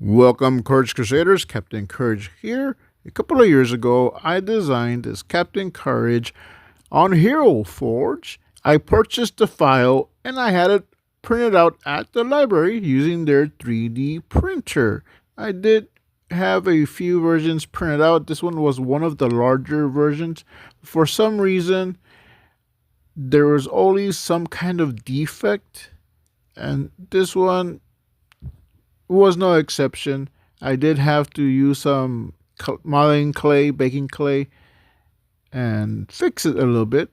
Welcome, Courage Crusaders. Captain Courage here. A couple of years ago, I designed this Captain Courage on Hero Forge. I purchased the file and I had it printed out at the library using their 3D printer. I did have a few versions printed out. This one was one of the larger versions. For some reason, there was always some kind of defect, and this one was no exception. I did have to use some modeling clay, baking clay, and fix it a little bit.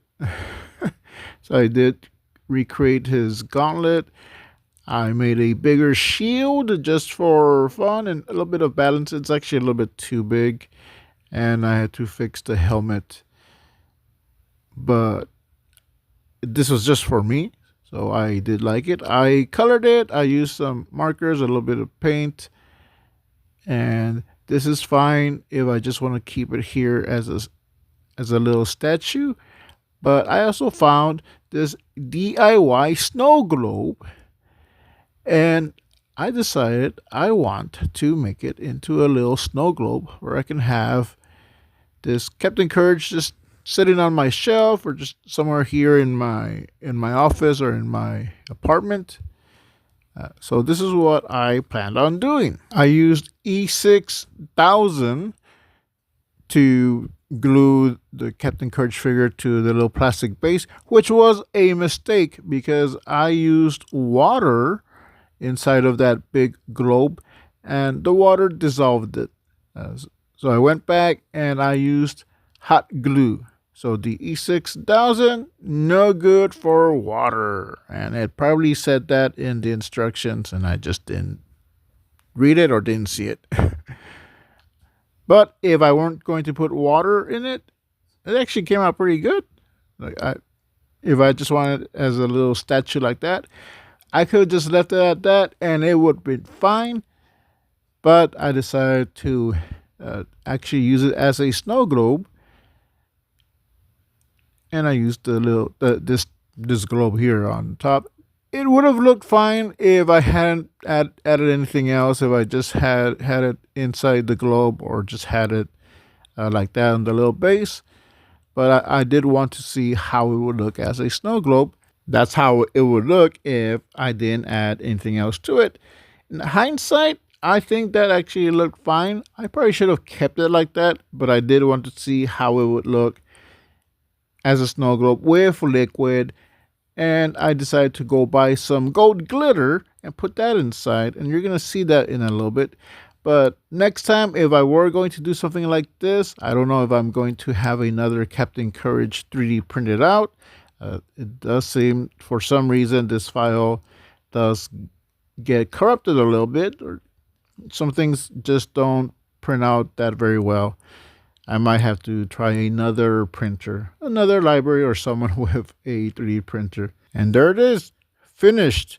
So I did recreate his gauntlet. I made a bigger shield just for fun and a little bit of balance. It's actually a little bit too big, and I had to fix the helmet. But this was just for me, so I did like it. I colored it. I used some markers, a little bit of paint, and this is fine if I just want to keep it here as a little statue. But I also found this DIY snow globe, and I decided I want to make it into a little snow globe where I can have this Captain Courage just sitting on my shelf or just somewhere here in my office or in my apartment. So this is what I planned on doing. I used E6000 to glue the Captain Courage figure to the little plastic base, which was a mistake because I used water inside of that big globe and the water dissolved it. So I went back and I used hot glue. So the E6000, no good for water. And it probably said that in the instructions and I just didn't read it or didn't see it. But if I weren't going to put water in it, it actually came out pretty good. If I just wanted it as a little statue like that, I could have just left it at that and it would have been fine. But I decided to actually use it as a snow globe. And I used this globe here on top. It would have looked fine if I hadn't added anything else. If I just had it inside the globe or just had it like that on the little base. But I did want to see how it would look as a snow globe. That's how it would look if I didn't add anything else to it. In hindsight, I think that actually looked fine. I probably should have kept it like that, but I did want to see how it would look as a snow globe with liquid. And I decided to go buy some gold glitter and put that inside. And you're going to see that in a little bit. But next time, if I were going to do something like this, I don't know if I'm going to have another Captain Courage 3D printed out. It does seem, for some reason, this file does get corrupted a little bit. Or some things just don't print out that very well. I might have to try another printer, another library, or someone with a 3D printer. And there it is, finished.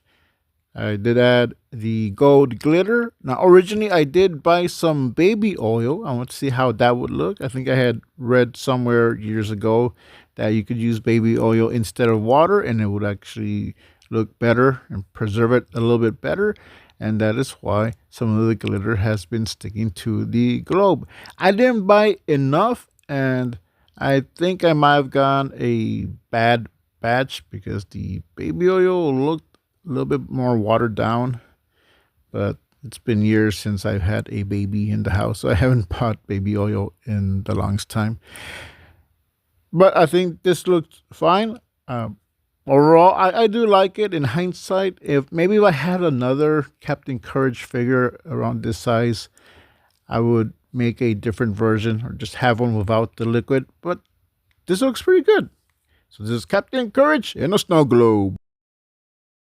I did add the gold glitter. Now, originally, I did buy some baby oil. I want to see how that would look. I think I had read somewhere years ago that you could use baby oil instead of water, and it would actually look better and preserve it a little bit better. And that is why some of the glitter has been sticking to the globe. I didn't buy enough, and I think I might have gotten a bad batch because the baby oil looked a little bit more watered down. But it's been years since I've had a baby in the house, so I haven't bought baby oil in the longest time. But I think this looks fine. Overall, I do like it. In hindsight, if I had another Captain Courage figure around this size, I would make a different version or just have one without the liquid. But this looks pretty good. So this is Captain Courage in a snow globe.